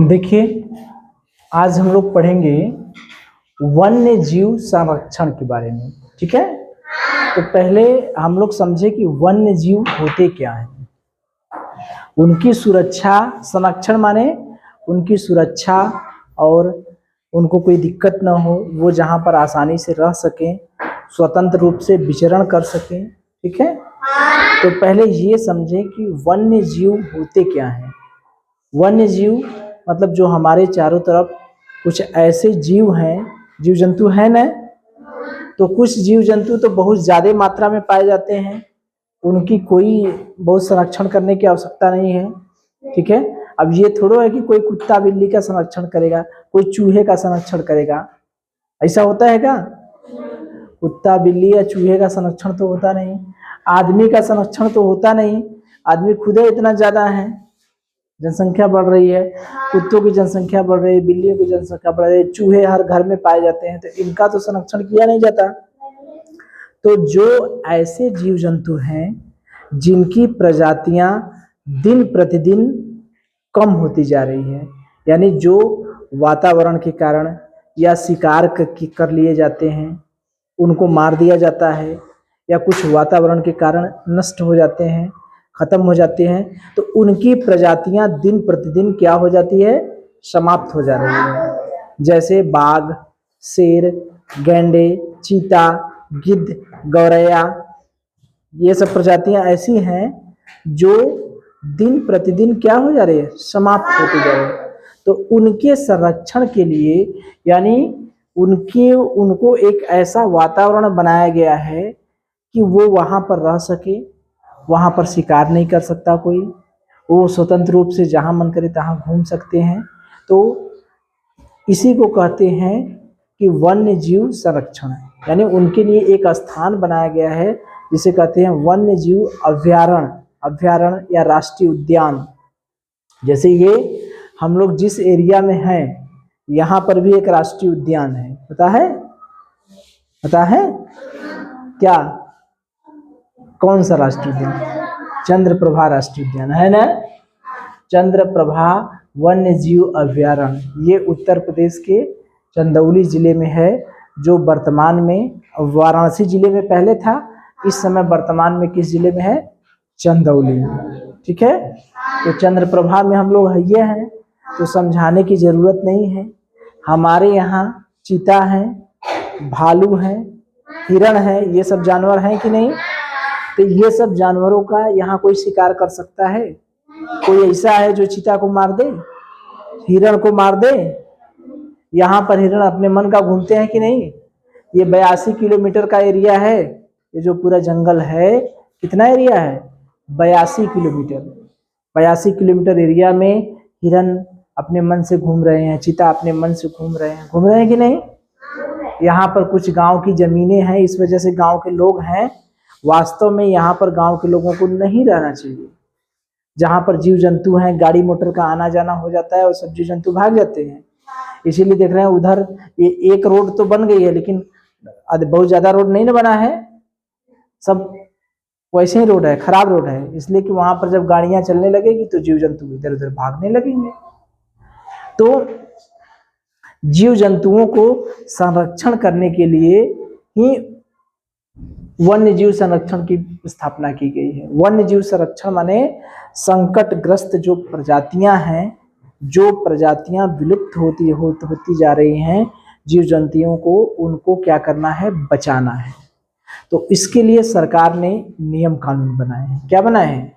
देखिए, आज हम लोग पढ़ेंगे वन्य जीव संरक्षण के बारे में। ठीक है, तो पहले हम लोग समझे कि वन्य जीव होते क्या हैं, उनकी सुरक्षा। संरक्षण माने उनकी सुरक्षा और उनको कोई दिक्कत ना हो, वो जहाँ पर आसानी से रह सकें, स्वतंत्र रूप से विचरण कर सकें। ठीक है, तो पहले ये समझें कि वन्य जीव होते क्या हैं। वन्य जीव मतलब जो हमारे चारों तरफ कुछ ऐसे जीव हैं, जीव जंतु हैं ना, तो कुछ जीव जंतु तो बहुत ज़्यादा मात्रा में पाए जाते हैं, उनकी कोई बहुत संरक्षण करने की आवश्यकता नहीं है। ठीक है, अब ये थोड़ा है कि कोई कुत्ता बिल्ली का संरक्षण करेगा, कोई चूहे का संरक्षण करेगा, ऐसा होता है क्या? कुत्ता बिल्ली या चूहे का संरक्षण तो होता नहीं, आदमी का संरक्षण तो होता नहीं। आदमी खुद ही इतना ज़्यादा है, जनसंख्या बढ़ रही है, कुत्तों की जनसंख्या बढ़ रही है, बिल्लियों की जनसंख्या बढ़ रही है, चूहे हर घर में पाए जाते हैं, तो इनका तो संरक्षण किया नहीं जाता। तो जो ऐसे जीव जंतु हैं जिनकी प्रजातियां दिन प्रतिदिन कम होती जा रही है, यानी जो वातावरण के कारण या शिकार कर लिए जाते हैं, उनको मार दिया जाता है, या कुछ वातावरण के कारण नष्ट हो जाते हैं, खत्म हो जाते हैं, तो उनकी प्रजातियां दिन प्रतिदिन क्या हो जाती है? समाप्त हो जा रही है। जैसे बाघ, शेर, गैंडे, चीता, गिद्ध, गौरैया, ये सब प्रजातियां ऐसी हैं जो दिन प्रतिदिन क्या हो जा रही है? समाप्त होती जा रही है। तो उनके संरक्षण के लिए, यानी उनको एक ऐसा वातावरण बनाया गया है कि वो वहाँ पर रह सके, वहाँ पर शिकार नहीं कर सकता कोई, वो स्वतंत्र रूप से जहाँ मन करे तहाँ घूम सकते हैं। तो इसी को कहते हैं कि वन्य जीव संरक्षण, यानी उनके लिए एक स्थान बनाया गया है जिसे कहते हैं वन्य जीव अभ्यारण्य या राष्ट्रीय उद्यान। जैसे ये हम लोग जिस एरिया में हैं, यहाँ पर भी एक राष्ट्रीय उद्यान है, पता है? पता है क्या? कौन सा राष्ट्रीय उद्यान? चंद्रप्रभा राष्ट्रीय उद्यान है ना, चंद्रप्रभा वन्य जीव अभ्यारण्य। ये उत्तर प्रदेश के चंदौली जिले में है, जो वर्तमान में वाराणसी जिले में पहले था, इस समय वर्तमान में किस जिले में है? चंदौली। ठीक है, तो चंद्रप्रभा में हम लोग ये हैं, तो समझाने की जरूरत नहीं है। हमारे यहाँ चीता है, भालू है, हिरण है, ये सब जानवर हैं कि नहीं? तो ये सब जानवरों का यहाँ कोई शिकार कर सकता है? कोई ऐसा है जो चीता को मार दे, हिरण को मार दे? यहाँ पर हिरण अपने मन का घूमते हैं कि नहीं? ये 82 किलोमीटर का एरिया है, ये जो पूरा जंगल है, कितना एरिया है? 82 किलोमीटर। 82 किलोमीटर एरिया में हिरण अपने मन से घूम रहे हैं, चीता अपने मन से घूम रहे हैं कि नहीं? यहाँ पर कुछ गांव की जमीनें हैं, इस वजह से गांव के लोग हैं। वास्तव में यहाँ पर गांव के लोगों को नहीं रहना चाहिए। जहाँ पर जीव जंतु हैं, गाड़ी मोटर का आना जाना हो जाता है और सब जीव जंतु भाग जाते हैं। इसीलिए देख रहे हैं उधर ये एक रोड तो बन गई है, लेकिन बहुत ज्यादा रोड नहीं ना बना है, सब वैसे ही रोड है, खराब रोड है, इसलिए कि वहां पर जब गाड़ियां चलने लगेगी तो जीव जंतु इधर उधर भागने लगेंगे। तो जीव जंतुओं को संरक्षण करने के लिए ही वन्य जीव संरक्षण की स्थापना की गई है। वन्य जीव संरक्षण माने संकटग्रस्त जो प्रजातियां हैं, जो प्रजातियां विलुप्त होती जा रही हैं, जीव जंतुओं को, उनको क्या करना है? बचाना है। तो इसके लिए सरकार ने नियम कानून बनाए हैं। क्या बनाए हैं?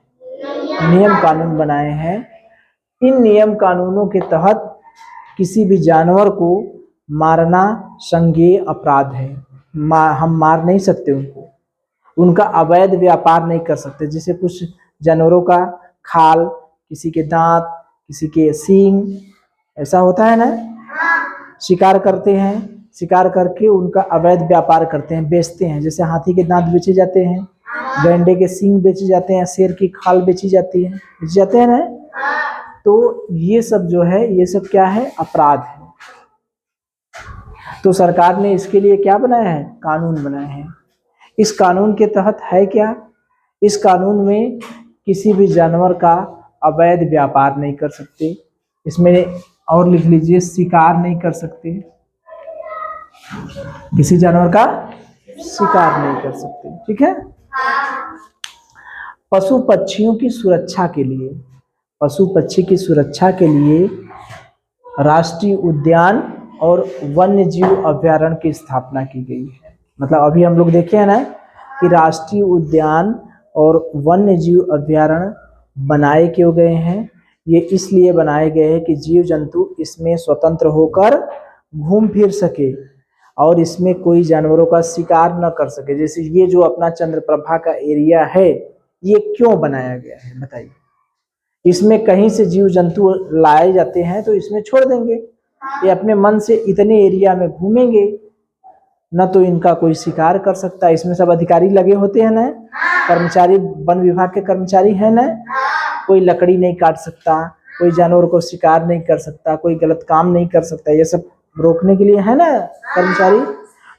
नियम कानून बनाए हैं। इन नियम कानूनों के तहत किसी भी जानवर को मारना संज्ञेय अपराध है। हम मार नहीं सकते उनको, उनका अवैध व्यापार नहीं कर सकते। जैसे कुछ जानवरों का खाल, किसी के दांत, किसी के सींग, ऐसा होता है ना, शिकार करते हैं, शिकार करके उनका अवैध व्यापार करते हैं, बेचते हैं। जैसे हाथी के दांत बेचे जाते हैं, गैंडे के सींग बेचे जाते हैं, शेर की खाल बेची जाती है, बेचे जाते हैं ना। तो ये सब जो है, ये सब क्या है? अपराध है। तो सरकार ने इसके लिए क्या बनाया है? कानून बनाए हैं। इस कानून के तहत है क्या? इस कानून में किसी भी जानवर का अवैध व्यापार नहीं कर सकते। इसमें और लिख लीजिए, शिकार नहीं कर सकते, किसी जानवर का शिकार नहीं कर सकते। ठीक है। पशु पक्षियों की सुरक्षा के लिए, पशु पक्षी की सुरक्षा के लिए राष्ट्रीय उद्यान और वन्य जीव अभ्यारण्य की स्थापना की गई है। मतलब अभी हम लोग देखे हैं ना कि राष्ट्रीय उद्यान और वन्य जीव अभ्यारण्य बनाए क्यों गए हैं। ये इसलिए बनाए गए हैं कि जीव जंतु इसमें स्वतंत्र होकर घूम फिर सके और इसमें कोई जानवरों का शिकार न कर सके। जैसे ये जो अपना चंद्रप्रभा का एरिया है, ये क्यों बनाया गया है बताइए। इसमें कहीं से जीव जंतु लाए जाते हैं तो इसमें छोड़ देंगे, ये अपने मन से इतने एरिया में घूमेंगे, न तो इनका कोई शिकार कर सकता है। इसमें सब अधिकारी लगे होते हैं ना, कर्मचारी, वन विभाग के कर्मचारी है ना, कोई लकड़ी नहीं काट सकता, कोई जानवर को शिकार नहीं कर सकता, कोई गलत काम नहीं कर सकता, ये सब रोकने के लिए है ना कर्मचारी।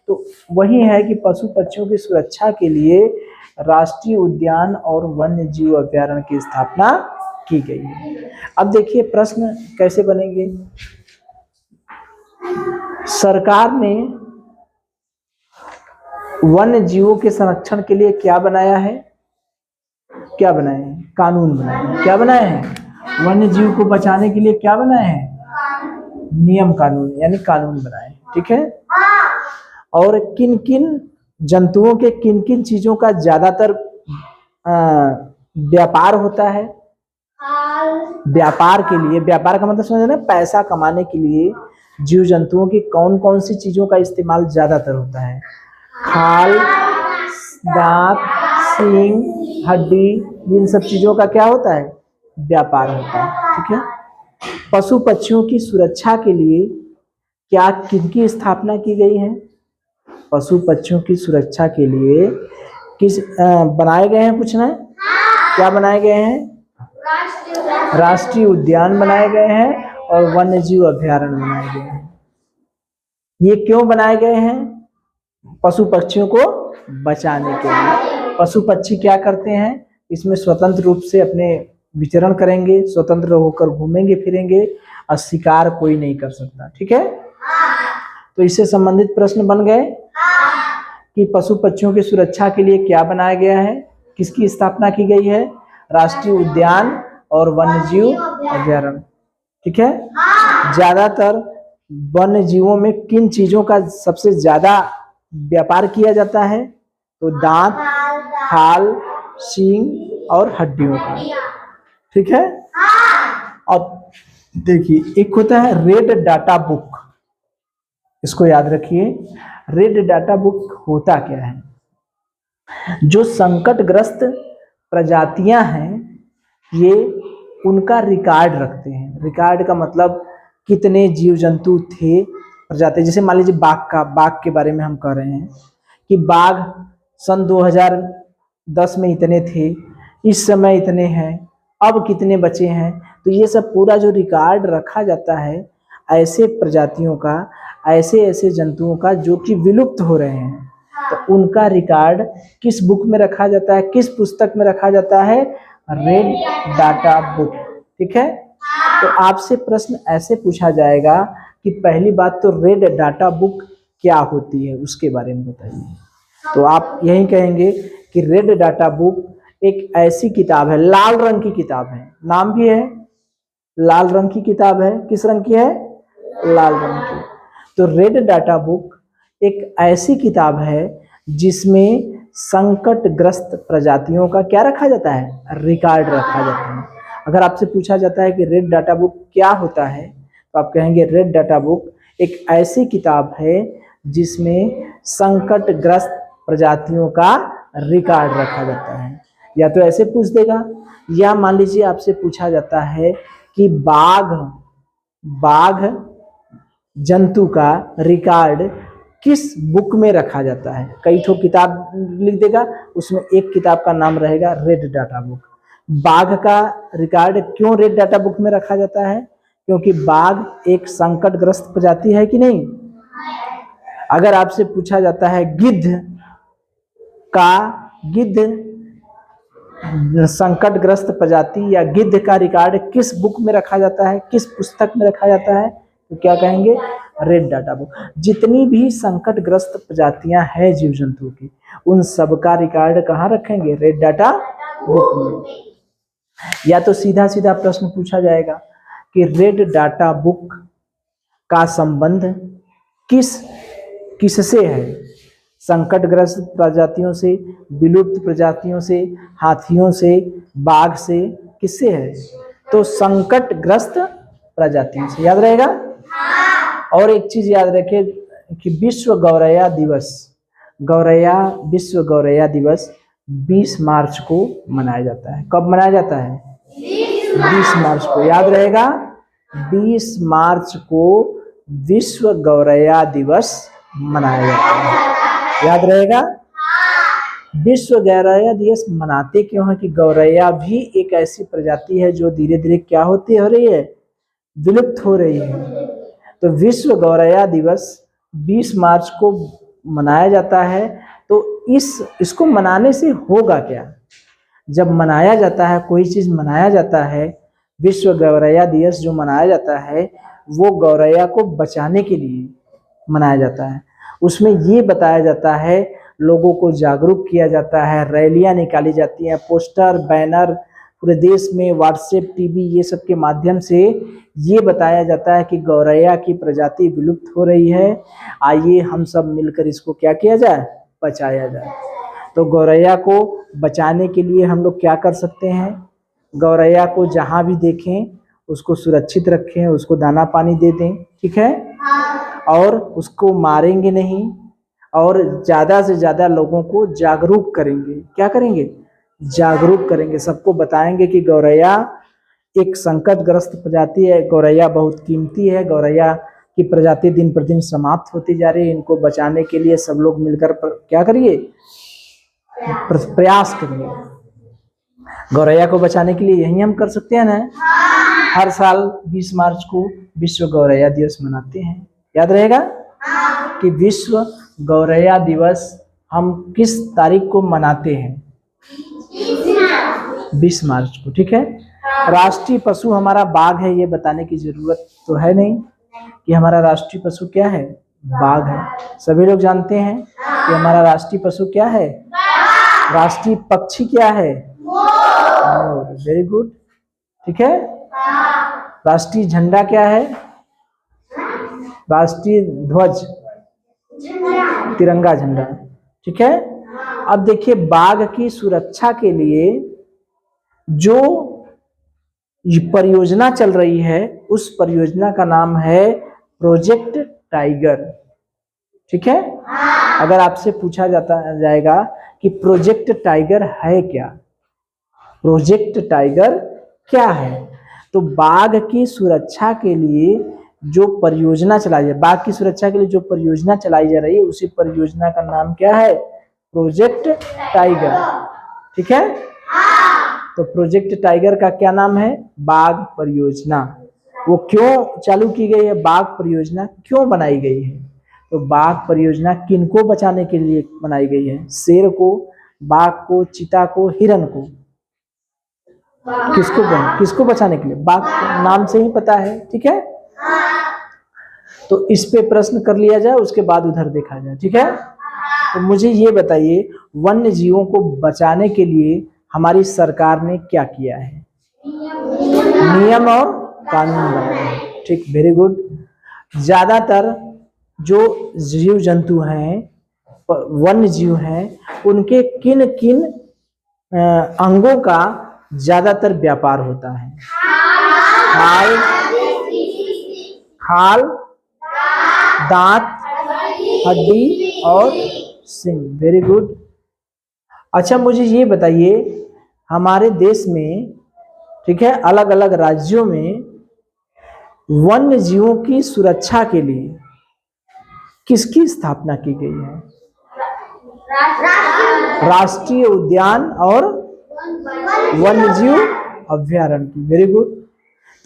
तो वही है कि पशु पक्षियों की सुरक्षा के लिए राष्ट्रीय उद्यान और वन्य जीव अभ्यारण्य की स्थापना की गई है। अब देखिए प्रश्न कैसे बनेंगे। सरकार ने वन्य जीवों के संरक्षण के लिए क्या बनाया है, क्या बनाए हैं, कानून बनाए हैं। क्या बनाए हैं, वन्य जीव को बचाने के लिए क्या बनाए हैं, नियम कानून, यानी कानून बनाए। ठीक है। और किन किन जंतुओं के किन किन चीजों का ज्यादातर व्यापार होता है। व्यापार के लिए, व्यापार का मतलब समझे ना, पैसा कमाने के लिए जीव जंतुओं की कौन कौन सी चीजों का इस्तेमाल ज्यादातर होता है। खाल, दांत, सींग, हड्डी, इन सब चीजों का क्या होता है, व्यापार होता है। ठीक है। पशु पक्षियों की सुरक्षा के लिए क्या किनकी स्थापना की गई है। पशु पक्षियों की सुरक्षा के लिए किस बनाए गए हैं, कुछ ना, क्या बनाए गए हैं, राष्ट्रीय उद्यान बनाए गए हैं और वन्य जीव अभ्यारण्य बनाए गए हैं। ये क्यों बनाए गए हैं, पशु पक्षियों को बचाने के लिए। पशु पक्षी क्या करते हैं, इसमें स्वतंत्र रूप से अपने विचरण करेंगे, स्वतंत्र होकर घूमेंगे फिरेंगे और शिकार कोई नहीं कर सकता। ठीक है। तो इससे संबंधित प्रश्न बन गए कि पशु पक्षियों की सुरक्षा के लिए क्या बनाया गया है, किसकी स्थापना की गई है, राष्ट्रीय उद्यान और वन्य जीव अभ्यारण्य। ठीक है। ज्यादातर वन्य जीवों में किन चीजों का सबसे ज्यादा व्यापार किया जाता है, तो दांत, खाल, सींग और हड्डियों का। ठीक है। अब देखिए एक होता है रेड डाटा बुक, इसको याद रखिए। रेड डाटा बुक होता क्या है, जो संकटग्रस्त प्रजातियां हैं ये उनका रिकॉर्ड रखते हैं। रिकॉर्ड का मतलब कितने जीव जंतु थे, प्रजाति। जैसे मान लीजिए बाघ के बारे में हम कह रहे हैं कि बाघ सन 2010 में इतने थे, इस समय इतने हैं, अब कितने बचे हैं। तो ये सब पूरा जो रिकॉर्ड रखा जाता है ऐसे प्रजातियों का, ऐसे ऐसे जंतुओं का जो कि विलुप्त हो रहे हैं, तो उनका रिकॉर्ड किस बुक में रखा जाता है, किस पुस्तक में रखा जाता है, रेड डाटा बुक। ठीक है। तो आपसे प्रश्न ऐसे पूछा जाएगा कि पहली बात तो रेड डाटा बुक क्या होती है उसके बारे में बताइए। तो आप यही कहेंगे कि रेड डाटा बुक एक ऐसी किताब है, लाल रंग की किताब है, नाम भी है लाल रंग की किताब है। किस रंग की है, लाल रंग की। तो रेड डाटा बुक एक ऐसी किताब है जिसमें संकटग्रस्त प्रजातियों का क्या रखा जाता है, रिकॉर्ड रखा जाता है। अगर आपसे पूछा जाता है कि रेड डाटा बुक क्या होता है, तो आप कहेंगे रेड डाटा बुक एक ऐसी किताब है जिसमें संकटग्रस्त प्रजातियों का रिकॉर्ड रखा जाता है। या तो ऐसे पूछ देगा, या मान लीजिए आपसे पूछा जाता है कि बाघ जंतु का रिकॉर्ड किस बुक में रखा जाता है। कई ठो किताब लिख देगा, उसमें एक किताब का नाम रहेगा रेड डाटा बुक। बाघ का रिकॉर्ड क्यों रेड डाटा बुक में रखा जाता है, क्योंकि बाघ एक संकटग्रस्त प्रजाति है कि नहीं। अगर आपसे पूछा जाता है गिद्ध संकटग्रस्त प्रजाति या गिद्ध का रिकॉर्ड किस बुक में रखा जाता है, किस पुस्तक में रखा जाता है? तो क्या कहेंगे? Red data book. जितनी भी संकटग्रस्त प्रजातियां हैं जीव जंतु की, उन सबका रिकॉर्ड कहाँ रखेंगे? रेड डाटा बुक में। या तो सीधा सीधा प्रश्न पूछा जाएगा कि रेड डाटा बुक का संबंध किससे है? संकटग्रस्त प्रजातियों से, विलुप्त प्रजातियों से, हाथियों से, बाघ से, किससे है? तो संकटग्रस्त प्रजातियों से। याद रहेगा? और एक चीज याद रखें कि विश्व गौरैया दिवस, विश्व गौरैया दिवस 20 मार्च को मनाया जाता है। कब मनाया जाता है? 20 मार्च को। याद रहेगा? 20 मार्च को विश्व गौरैया दिवस मनाया जाता है। याद रहेगा? विश्व गौरैया दिवस मनाते क्यों है? कि गौरैया भी एक ऐसी प्रजाति है जो धीरे धीरे क्या हो रही है? विलुप्त हो रही है। तो विश्व गौरैया दिवस 20 मार्च को मनाया जाता है। तो इसको मनाने से होगा क्या? जब मनाया जाता है, कोई चीज मनाया जाता है, विश्व गौरैया दिवस जो मनाया जाता है वो गौरैया को बचाने के लिए मनाया जाता है। उसमें ये बताया जाता है, लोगों को जागरूक किया जाता है, रैलियां निकाली जाती हैं, पोस्टर, बैनर पूरे देश में, व्हाट्सएप, टीवी, ये सब के माध्यम से ये बताया जाता है कि गौरैया की प्रजाति विलुप्त हो रही है। आइए हम सब मिलकर इसको क्या किया जाए? बचाया जाए। तो गौरैया को बचाने के लिए हम लोग क्या कर सकते हैं? गौरैया को जहाँ भी देखें उसको सुरक्षित रखें, उसको दाना पानी दे दें, ठीक है? और उसको मारेंगे नहीं, और ज़्यादा से ज़्यादा लोगों को जागरूक करेंगे। क्या करेंगे? जागरूक करेंगे। सबको बताएंगे कि गौरैया एक संकटग्रस्त प्रजाति है, गौरैया बहुत कीमती है, गौरैया की प्रजाति दिन पर दिन समाप्त होती जा रही है। इनको बचाने के लिए सब लोग मिलकर क्या करिए? प्रयास करिए। गौरैया को बचाने के लिए यही हम कर सकते हैं ना। हर साल 20 मार्च को विश्व गौरैया दिवस मनाते हैं। याद रहेगा कि विश्व गौरैया दिवस हम किस तारीख को मनाते हैं? 20 मार्च को, ठीक है? राष्ट्रीय पशु हमारा बाघ है, ये बताने की जरूरत तो है नहीं कि हमारा राष्ट्रीय पशु क्या है? बाघ है। सभी लोग जानते हैं कि हमारा राष्ट्रीय पशु क्या है? राष्ट्रीय पक्षी क्या है? मोर। वेरी गुड, ठीक है? राष्ट्रीय झंडा क्या है? राष्ट्रीय ध्वज तिरंगा झंडा, ठीक है? अब देखिए, बाघ की सुरक्षा के लिए जो परियोजना चल रही है, उस परियोजना का नाम है प्रोजेक्ट टाइगर, ठीक है? अगर आपसे पूछा जाएगा कि प्रोजेक्ट टाइगर है क्या, प्रोजेक्ट टाइगर क्या है, तो बाघ की सुरक्षा के लिए जो परियोजना चलाई जा बाघ की सुरक्षा के लिए जो परियोजना चलाई जा रही है, उसी परियोजना का नाम क्या है? प्रोजेक्ट टाइगर, ठीक है? तो प्रोजेक्ट टाइगर का क्या नाम है? बाघ परियोजना। वो क्यों चालू की गई है? बाघ परियोजना क्यों बनाई गई है? तो बाघ परियोजना किनको बचाने के लिए बनाई गई है? शेर को, बाघ को, चीता को, हिरन को। किसको बचाने के लिए? बाघ नाम से ही पता है, ठीक है? तो इस पे प्रश्न कर लिया जाए, उसके बाद उधर देखा जाए, ठीक है? तो मुझे ये बताइए, वन्य जीवों को बचाने के लिए हमारी सरकार ने क्या किया है? नियम और कानून बनाए हैं, ठीक? Very good. ज्यादातर जो जीव जंतु हैं, वन्य जीव हैं, उनके किन किन अंगों का ज्यादातर व्यापार होता है? खाल, दांत, हड्डी और सिंग। Very good. अच्छा, मुझे ये बताइए, हमारे देश में, ठीक है, अलग अलग राज्यों में वन्य जीवों की सुरक्षा के लिए किसकी स्थापना की गई है? राष्ट्रीय उद्यान और वन्य जीव अभ्यारण्य की। Very good.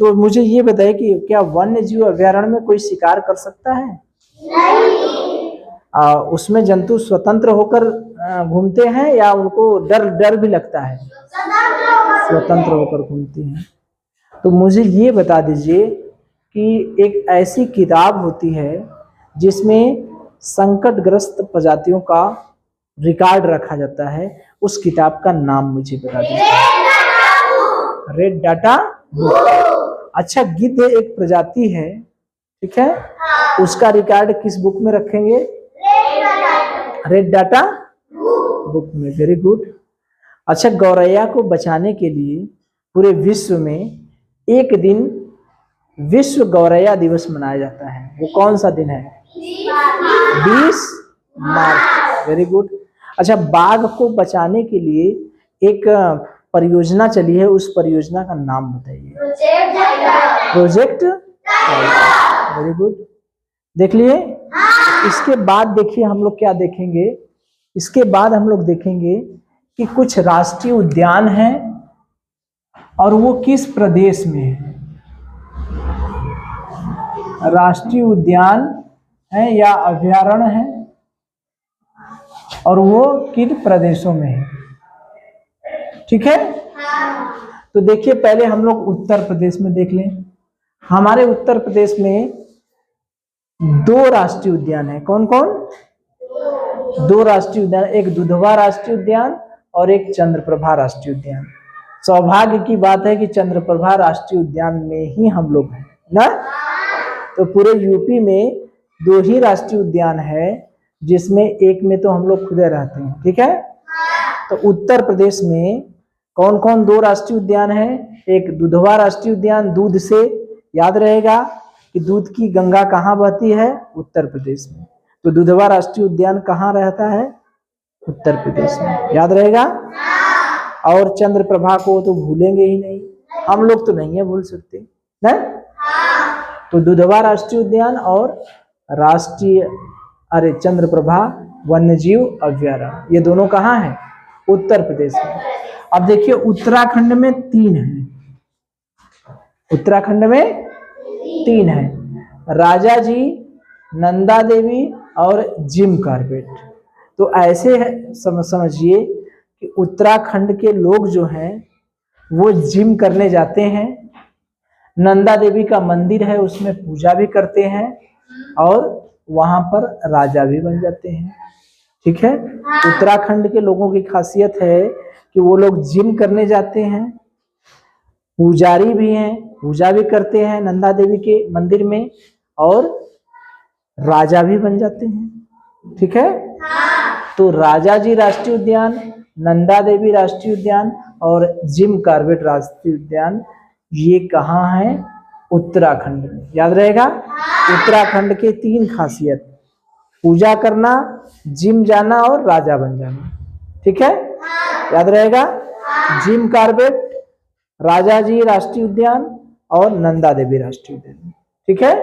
तो मुझे ये बताइए कि क्या वन्य जीव अभ्यारण्य में कोई शिकार कर सकता है? उसमें जंतु स्वतंत्र होकर घूमते हैं या उनको डर भी लगता है? स्वतंत्र होकर घूमती हैं। तो मुझे ये बता दीजिए कि एक ऐसी किताब होती है जिसमें संकटग्रस्त प्रजातियों का रिकॉर्ड रखा जाता है, उस किताब का नाम मुझे बता दीजिए। Red data book. अच्छा, गिद्ध एक प्रजाति है, ठीक है, उसका रिकॉर्ड किस बुक में रखेंगे? रेड डाटा बुक में। Very good. अच्छा, गौरैया को बचाने के लिए पूरे विश्व में एक दिन विश्व गौरैया दिवस मनाया जाता है, वो कौन सा दिन है? 20 मार्च। Very good. अच्छा, बाघ को बचाने के लिए एक परियोजना चली है, उस परियोजना का नाम बताइए। प्रोजेक्ट। वेरी गुड, देख लिए। इसके बाद देखिए हम लोग क्या देखेंगे, इसके बाद हम लोग देखेंगे कि कुछ राष्ट्रीय उद्यान हैं और वो किस प्रदेश में है। राष्ट्रीय उद्यान है या अभयारण्य है और वो किन प्रदेशों में है, ठीक है। तो देखिए, पहले हम लोग उत्तर प्रदेश में देख लें। हमारे उत्तर प्रदेश में 2 राष्ट्रीय उद्यान है। कौन कौन? 2 राष्ट्रीय उद्यान, एक दुधवा राष्ट्रीय उद्यान और एक चंद्रप्रभा राष्ट्रीय उद्यान। सौभाग्य की बात है कि चंद्रप्रभा राष्ट्रीय उद्यान में ही हम लोग हैं ना। तो पूरे यूपी में 2 ही राष्ट्रीय उद्यान है, जिसमें एक में तो हम लोग खुद रहते हैं, ठीक है। तो उत्तर प्रदेश में कौन कौन 2 राष्ट्रीय उद्यान है? एक दुधवा राष्ट्रीय उद्यान, दूध से याद रहेगा कि दूध की गंगा कहाँ बहती है? उत्तर प्रदेश में। तो दुधवा राष्ट्रीय उद्यान कहाँ रहता है? उत्तर प्रदेश में, याद रहेगा। और चंद्रप्रभा को तो भूलेंगे ही नहीं, हम लोग तो नहीं है भूल सकते ना। तो दुधवा राष्ट्रीय उद्यान और चंद्रप्रभा वन्यजीव अभयारण्य, ये दोनों कहाँ है? उत्तर प्रदेश में। अब देखिए, उत्तराखंड में 3 है। उत्तराखंड में 3 है, राजा जी, नंदा देवी और जिम कॉर्बेट। तो ऐसे है, समझिए कि उत्तराखंड के लोग जो हैं वो जिम करने जाते हैं, नंदा देवी का मंदिर है उसमें पूजा भी करते हैं और वहां पर राजा भी बन जाते हैं, ठीक है। उत्तराखंड के लोगों की खासियत है कि वो लोग जिम करने जाते हैं, पुजारी भी हैं, पूजा भी करते हैं नंदा देवी के मंदिर में और राजा भी बन जाते हैं, ठीक है। तो राजा जी राष्ट्रीय उद्यान, नंदा देवी राष्ट्रीय उद्यान और जिम कॉर्बेट राष्ट्रीय उद्यान, ये कहाँ है? उत्तराखंड में, याद रहेगा। उत्तराखंड के 3 खासियत, पूजा करना, जिम जाना और राजा बन जाना, ठीक है, याद रहेगा। जिम कॉर्बेट, राजा जी राष्ट्रीय उद्यान और नंदा देवी राष्ट्रीय उद्यान, ठीक है।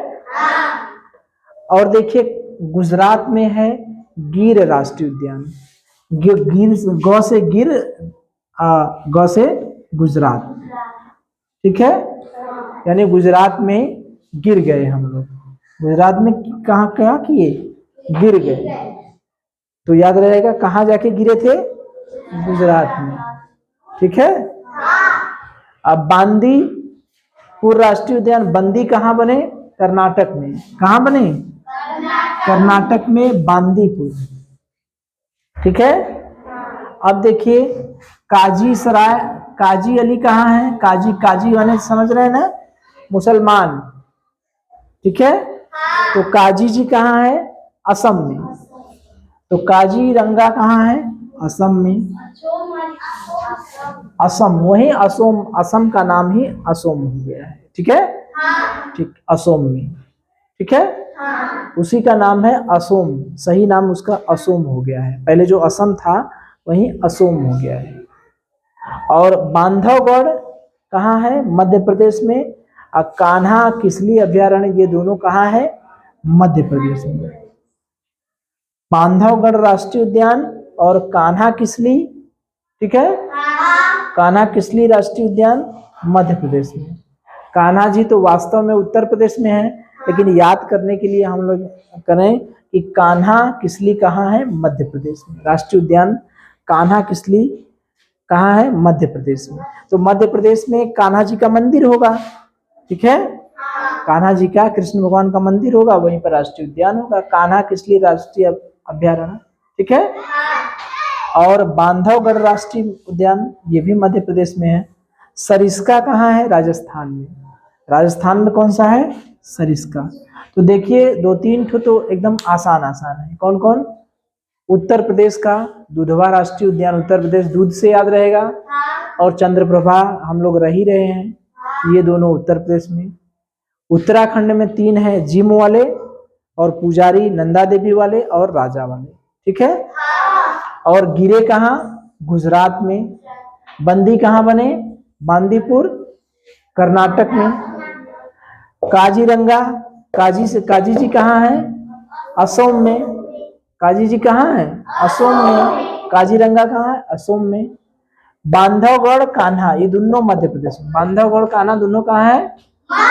और देखिए, गुजरात में है गिर राष्ट्रीय उद्यान। गिर, गौ से गिर, गौ से गुजरात, ठीक है। यानी गुजरात में गिर गए हम लोग, गुजरात में कहाँ क्या किए? गिर गए। तो याद रहेगा कहाँ जाके गिरे थे? गुजरात में, ठीक है। अब बांदीपुर राष्ट्रीय उद्यान, बंदी कहाँ बने? कर्नाटक में। कहाँ बने? कर्नाटक में बांदीपुर, ठीक है। अब देखिए, काजी सराय, काजी अली कहाँ है? काजी, काजी वाले समझ रहे हैं ना, मुसलमान, ठीक है। तो काजी जी कहाँ है? असम में। तो काजीरंगा कहाँ है? असम में। असम, वही असोम, असम का नाम ही असोम हो गया है, ठीक है। ठीक, असोम में, ठीक है, उसी का नाम है असोम, सही नाम उसका असोम हो गया है, पहले जो असम था वही असोम हो गया है। और बांधवगढ़ कहाँ है? मध्य प्रदेश में। कान्हा किसली अभयारण्य, ये दोनों कहाँ है? मध्य प्रदेश में। बांधवगढ़ राष्ट्रीय उद्यान और कान्हा किसली, ठीक है, कान्हा किसली राष्ट्रीय उद्यान मध्य प्रदेश में। कान्हा जी तो वास्तव में उत्तर प्रदेश में है, लेकिन याद करने के लिए हम लोग करें कि कान्हा किसली कहाँ है? मध्य प्रदेश में। राष्ट्रीय उद्यान कान्हा किसली कहाँ है? मध्य प्रदेश में। तो मध्य प्रदेश में कान्हा जी का मंदिर होगा, ठीक है, कान्हा जी का, कृष्ण भगवान का मंदिर होगा, वहीं पर राष्ट्रीय उद्यान होगा, कान्हा किसली राष्ट्रीय अभ्यारण्य, ठीक है। और बांधवगढ़ राष्ट्रीय उद्यान ये भी मध्य प्रदेश में है। सरिस्का कहाँ है? राजस्थान में। राजस्थान में कौन सा है? सरिस्का। तो देखिए 2-3 ठो तो एकदम आसान आसान है। कौन कौन? उत्तर प्रदेश का दुधवा राष्ट्रीय उद्यान, उत्तर प्रदेश दूध से याद रहेगा, और चंद्रप्रभा हम लोग रह ही रहे हैं, ये दोनों उत्तर प्रदेश में। उत्तराखंड में 3 है, जिम वाले और पुजारी नंदा देवी वाले और राजा वाले, ठीक है। और गिरे कहाँ? गुजरात में। बंदी कहाँ बने? बांदीपुर कर्नाटक में। काजीरंगा, काजी जी कहाँ है? असम में। काजी जी कहाँ है? असम में। काजीरंगा कहाँ है? असम में। बांधवगढ़ कान्हा ये दोनों मध्य प्रदेश में। बांधवगढ़ कान्हा दोनों कहाँ है?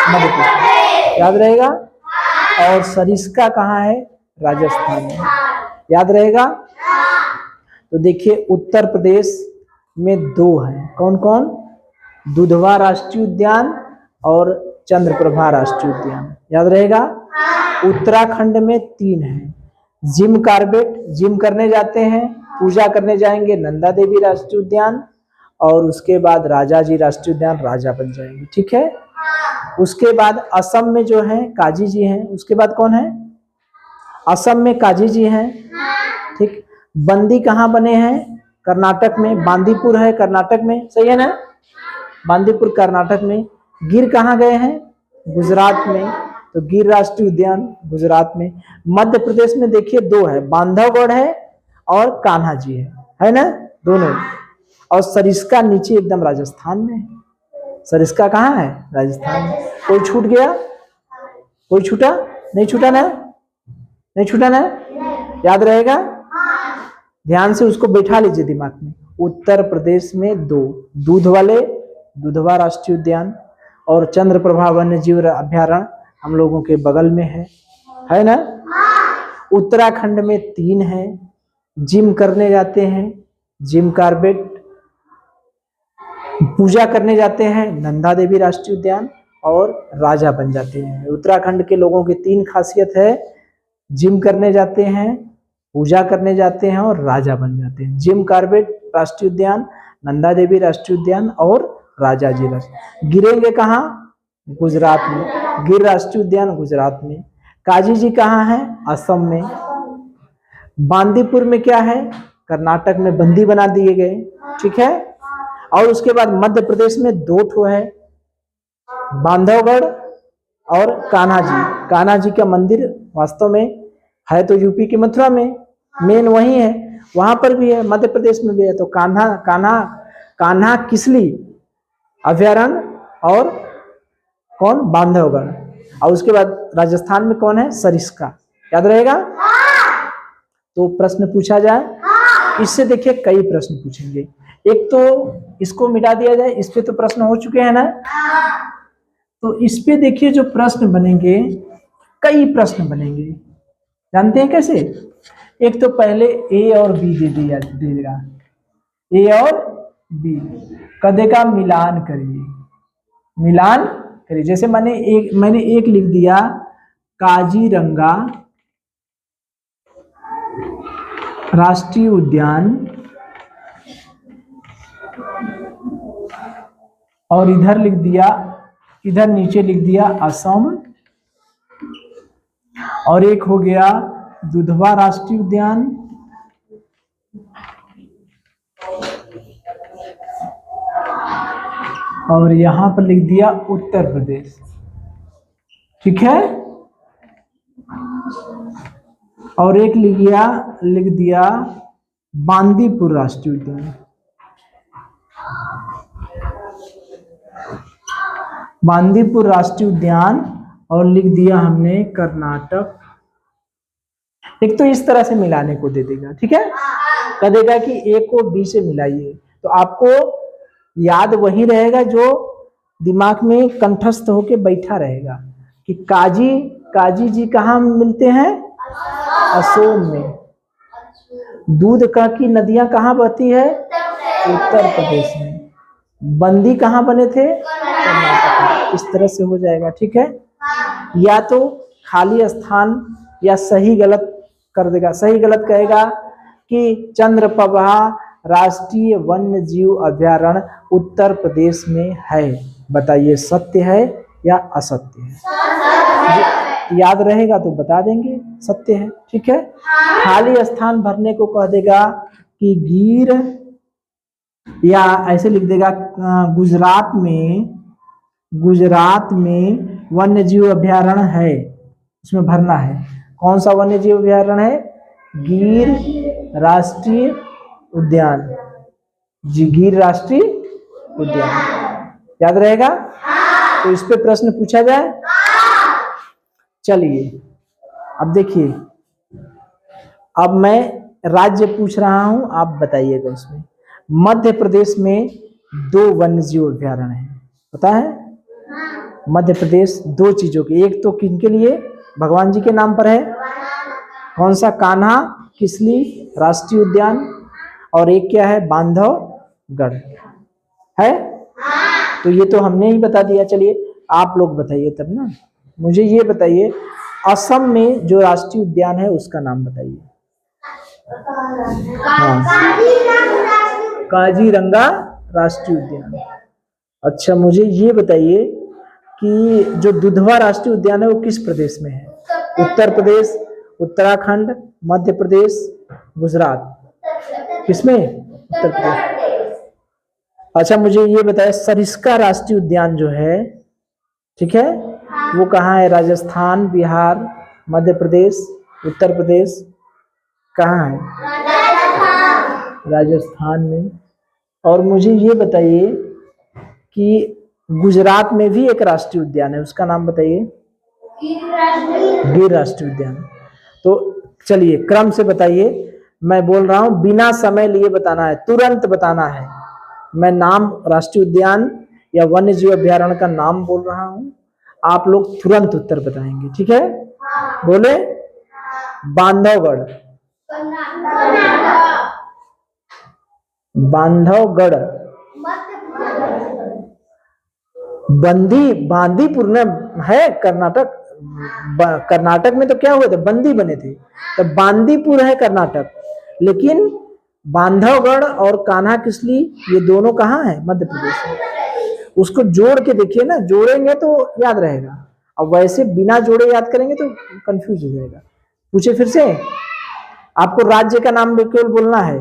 मध्य प्रदेश, याद रहेगा। और सरिस्का कहाँ है? राजस्थान में, याद रहेगा। तो देखिए उत्तर प्रदेश में 2 हैं, कौन कौन? दुधवा राष्ट्रीय उद्यान और चंद्रप्रभा राष्ट्रीय उद्यान, याद रहेगा। उत्तराखंड में 3 हैं, जिम कार्बेट, जिम करने जाते हैं, पूजा करने जाएंगे, नंदा देवी राष्ट्रीय उद्यान, और उसके बाद राजा जी राष्ट्रीय उद्यान, राजा बन जाएंगे, ठीक है। उसके बाद असम में जो है काजी जी हैं। उसके बाद कौन है? असम में काजी जी हैं, ठीक। बंदी कहाँ बने हैं? कर्नाटक में। बांदीपुर है कर्नाटक में, सही है ना, बांदीपुर कर्नाटक में। गिर कहाँ गए हैं? गुजरात में, तो गिर राष्ट्रीय उद्यान गुजरात में। मध्य प्रदेश में देखिए 2 है, बांधवगढ़ है और कान्हा जी है ना, दोनों। और सरिस्का नीचे एकदम राजस्थान में है। सरिस्का कहाँ है? राजस्थान में। कोई छूट गया? कोई छूटा? नहीं छूटा ना? नहीं छूटा ना? याद रहेगा, ध्यान से उसको बैठा लीजिए दिमाग में। उत्तर प्रदेश में 2, दूध वाले दुधवा राष्ट्रीय उद्यान और चंद्रप्रभा वन्य जीव अभ्यारण्य हम लोगों के बगल में है ना। उत्तराखंड में 3 है, जिम करने जाते हैं, जिम कार्बेट, पूजा करने जाते हैं, नंदा देवी राष्ट्रीय उद्यान, और राजा बन जाते हैं। उत्तराखंड के लोगों की 3 खासियत है, जिम करने जाते हैं, पूजा करने जाते हैं और राजा बन जाते हैं। जिम कार्बेट राष्ट्रीय उद्यान, नंदा देवी राष्ट्रीय उद्यान और राजा जी राष्ट्रीय। गिरेंगे कहाँ? गुजरात में। गिर राष्ट्रीय उद्यान गुजरात में। काजी जी कहाँ है? असम में। बांदीपुर में क्या है? कर्नाटक में, बंदी बना दिए गए, ठीक है। और उसके बाद मध्य प्रदेश में 2 ठो है, बांधवगढ़ और कान्हा जी। कान्हा जी का मंदिर वास्तव में है तो यूपी के मथुरा में, मेन वही है, वहां पर भी है, मध्य प्रदेश में भी है। तो कान्हा किसली अभ्यारण्य और कौन? बांधवगढ़। और उसके बाद राजस्थान में कौन है? सरिस्का, याद रहेगा। तो प्रश्न पूछा जाए, इससे देखिए कई प्रश्न पूछेंगे। एक तो इसको मिटा दिया जाए, इस पे तो प्रश्न हो चुके हैं ना, तो इस पे देखिए जो प्रश्न बनेंगे, कई प्रश्न बनेंगे, जानते हैं कैसे? एक तो पहले ए और बी दे देगा, ए और बी, कदे का मिलान करिए, मिलान करिए। जैसे मैंने एक लिख दिया काजीरंगा राष्ट्रीय उद्यान, और इधर लिख दिया, इधर नीचे लिख दिया असम, और एक हो गया दुधवा राष्ट्रीय उद्यान, और यहां पर लिख दिया उत्तर प्रदेश, ठीक है। और एक लिख दिया बांदीपुर राष्ट्रीय उद्यान, बांदीपुर राष्ट्रीय उद्यान, और लिख दिया हमने कर्नाटक। एक तो इस तरह से मिलाने को दे देगा, ठीक है, कह देगा कि ए को बी से मिलाइए, तो आपको याद वही रहेगा जो दिमाग में कंठस्थ होके बैठा रहेगा कि काजी जी कहाँ मिलते हैं? असम में। दूध का की नदियां कहाँ बहती है? उत्तर प्रदेश में। बंदी कहाँ बने थे? कर्नाटक में। इस तरह से हो जाएगा, ठीक है। या तो खाली स्थान या सही गलत कर देगा। सही गलत कहेगा कि चंद्रप्रभा राष्ट्रीय वन्य जीव अभयारण्य उत्तर प्रदेश में है। बताइए सत्य है या असत्य है? याद रहेगा तो बता देंगे सत्य है, ठीक है। खाली स्थान भरने को कह देगा कि गिर, या ऐसे लिख देगा गुजरात में वन्य जीव अभयारण्य है, उसमें भरना है। कौन सा वन्य जीव अभयारण्य है? गिर राष्ट्रीय उद्यान। जी, गिर राष्ट्रीय उद्यान। याद रहेगा? तो इस पे प्रश्न पूछा जाए। चलिए अब देखिए, अब मैं राज्य पूछ रहा हूं, आप बताइएगा उसमें। मध्य प्रदेश में 2 वन्य जीव अभयारण्य है, पता है? मध्य प्रदेश 2 चीजों के, एक तो किनके लिए? भगवान जी के नाम पर है। कौन सा? कान्हा किसली राष्ट्रीय उद्यान। और एक क्या है? बांधवगढ़ है। तो ये तो हमने ही बता दिया। चलिए आप लोग बताइए तब ना। मुझे ये बताइए, असम में जो राष्ट्रीय उद्यान है उसका नाम बताइए। हाँ, काजीरंगा राष्ट्रीय उद्यान। अच्छा, मुझे ये बताइए कि जो दुधवा राष्ट्रीय उद्यान है वो किस प्रदेश में है? उत्तर प्रदेश, उत्तराखंड, मध्य प्रदेश, गुजरात? किसमें? उत्तर प्रदेश। अच्छा, मुझे ये बताइए, सरिस्का राष्ट्रीय उद्यान जो है, ठीक है, वो कहाँ है? राजस्थान, बिहार, मध्य प्रदेश, उत्तर प्रदेश? कहाँ है? राजस्थान में। और मुझे ये बताइए कि गुजरात में भी एक राष्ट्रीय उद्यान है, उसका नाम बताइए। गिर राष्ट्रीय उद्यान। तो चलिए क्रम से बताइए, मैं बोल रहा हूं, बिना समय लिए बताना है, तुरंत बताना है। मैं नाम राष्ट्रीय उद्यान या वन्य जीव अभयारण्य का नाम बोल रहा हूं, आप लोग तुरंत उत्तर बताएंगे, ठीक है? बोले। बांधवगढ़। बांधवगढ़। बांदीपुर में है कर्नाटक। कर्नाटक में तो क्या हुए थे? बंदी बने थे, तो बांदीपुर है कर्नाटक। लेकिन बांधवगढ़ और कान्हा किसली, ये दोनों कहाँ है? मध्य प्रदेश में। उसको जोड़ के देखिए ना, जोड़ेंगे तो याद रहेगा। अब वैसे बिना जोड़े याद करेंगे तो कंफ्यूज हो जाएगा। पूछे फिर से। आपको राज्य का नाम केवल बोलना है,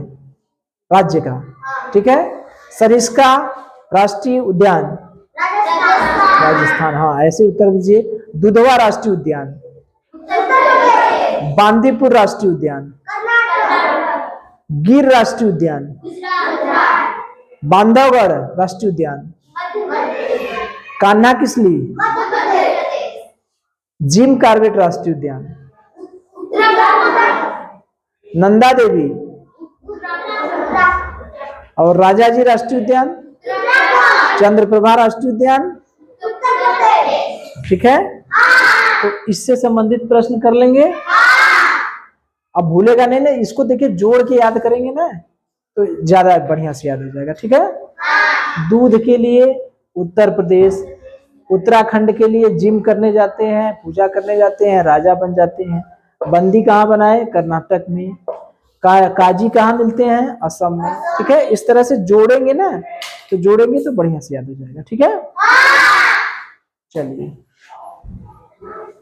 राज्य का, ठीक है। सरिस्का राष्ट्रीय उद्यान राजस्थान, हाँ ऐसे उत्तर दीजिए। दुधवा राष्ट्रीय उद्यान, बांदीपुर राष्ट्रीय उद्यान, गिर राष्ट्रीय उद्यान, बांधवगढ़ राष्ट्रीय उद्यान, कान्हा किसली, जिम कार्बेट राष्ट्रीय उद्यान, नंदा देवी और राजाजी राष्ट्रीय उद्यान, चंद्रप्रभा राष्ट्रीय उद्यान, ठीक है। तो इससे संबंधित प्रश्न कर लेंगे। अब भूलेगा नहीं ना, इसको देखिए जोड़ के याद करेंगे ना तो ज्यादा बढ़िया से याद हो जाएगा, ठीक है। दूध के लिए उत्तर प्रदेश, उत्तराखंड के लिए जिम करने जाते हैं, पूजा करने जाते हैं, राजा बन जाते हैं। बंदी कहाँ बनाए? कर्नाटक में। काजी कहाँ मिलते हैं? असम में, ठीक है। इस तरह से जोड़ेंगे ना, तो जोड़ेंगे तो बढ़िया से याद हो जाएगा, ठीक है। चलिए